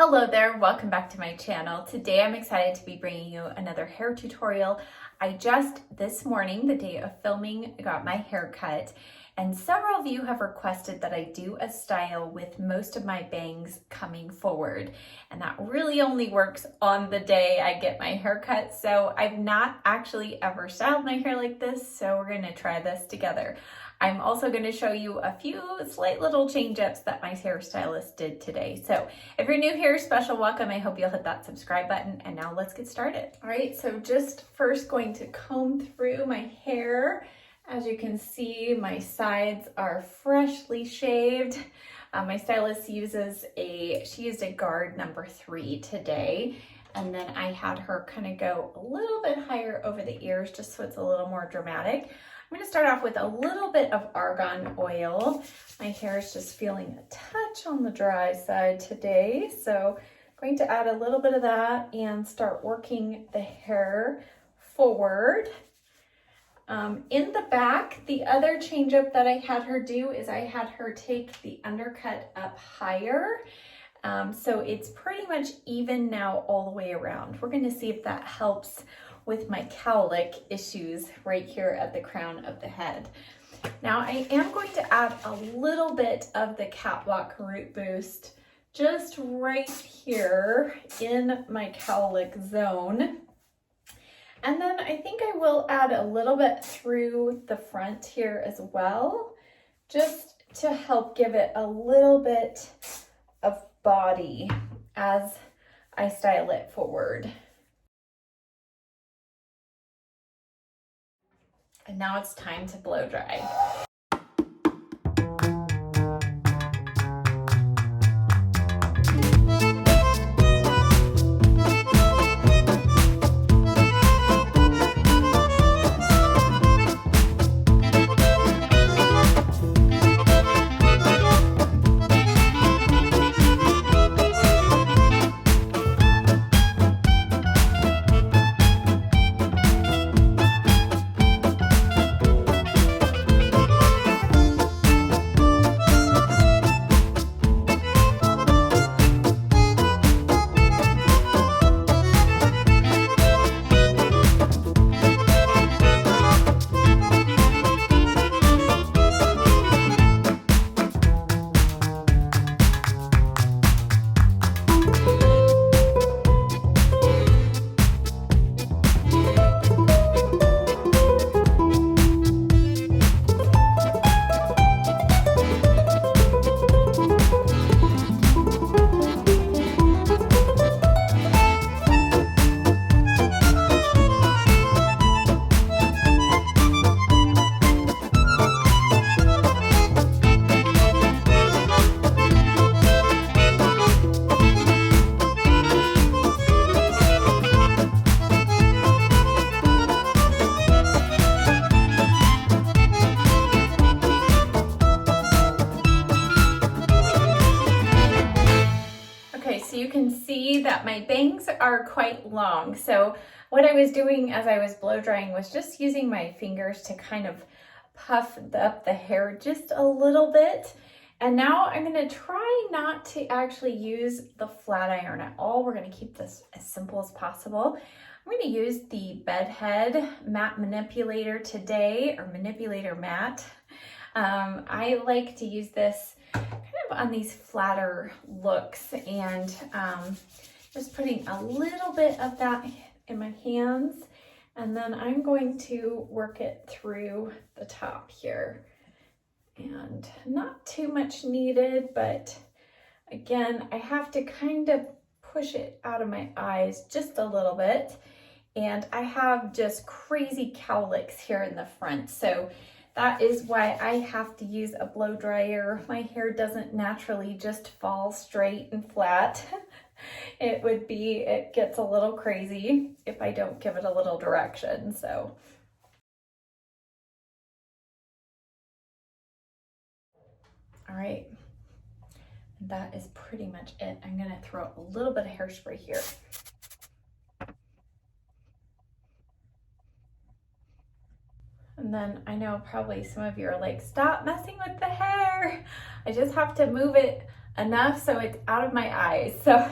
Hello there, welcome back to my channel. Today I'm excited to be bringing you another hair tutorial. I just this morning, the day of filming, got my hair cut, and several of you have requested that I do a style with most of my bangs coming forward, and that really only works on the day I get my hair cut. So I've not actually ever styled my hair like this, so we're going to try this together. I'm also going to show you a few slight little change-ups that my hairstylist did today. So if you're new here, special welcome. I hope you'll hit that subscribe button, and now let's get started. All right, so just first going to comb through my hair. As you can see, my sides are freshly shaved. My stylist she used a guard number 3 today. And then I had her kind of go a little bit higher over the ears just so it's a little more dramatic. I'm going to start off with a little bit of argan oil. My hair is just feeling a touch on the dry side today. So I'm going to add a little bit of that and start working the hair forward. In the back, the other change up that I had her do is I had her take the undercut up higher. So it's pretty much even now all the way around. We're going to see if that helps with my cowlick issues right here at the crown of the head. Now I am going to add a little bit of the Catwalk Root Boost just right here in my cowlick zone. And then I think I will add a little bit through the front here as well, just to help give it a little bit of body as I style it forward. And now it's time to blow dry. That my bangs are quite long. So what I was doing as I was blow drying was just using my fingers to kind of puff up the hair just a little bit. And now I'm going to try not to actually use the flat iron at all. We're going to keep this as simple as possible. I'm going to use the Bedhead Matte Manipulator today, or Manipulator Matte. I like to use this kind of on these flatter looks, and just putting a little bit of that in my hands, and then I'm going to work it through the top here. And not too much needed, but again, I have to kind of push it out of my eyes just a little bit. And I have just crazy cowlicks here in the front, so that is why I have to use a blow dryer. My hair doesn't naturally just fall straight and flat. It gets a little crazy if I don't give it a little direction. So all right, that is pretty much it. I'm gonna throw a little bit of hairspray here. And then I know probably some of you are like, stop messing with the hair. I just have to move it enough so it's out of my eyes. So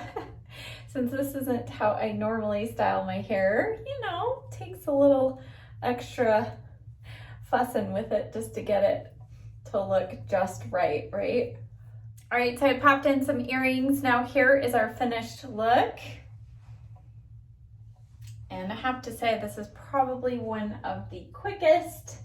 since this isn't how I normally style my hair, you know, takes a little extra fussing with it just to get it to look just right, right? All right, so I popped in some earrings. Now here is our finished look. And I have to say, this is probably one of the quickest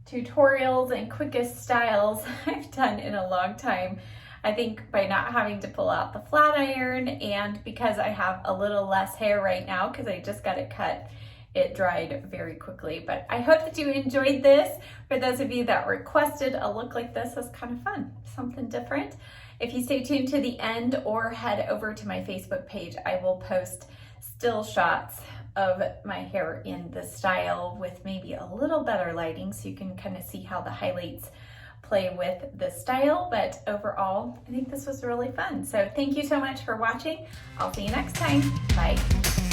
tutorials and quickest styles I've done in a long time. I think by not having to pull out the flat iron, and because I have a little less hair right now because I just got it cut, it dried very quickly. But I hope that you enjoyed this. For those of you that requested a look like this, it's kind of fun, something different. If you stay tuned to the end or head over to my Facebook page, I will post still shots of my hair in this style with maybe a little better lighting so you can kind of see how the highlights play with this style. But overall, I think this was really fun. So thank you so much for watching. I'll see you next time. Bye.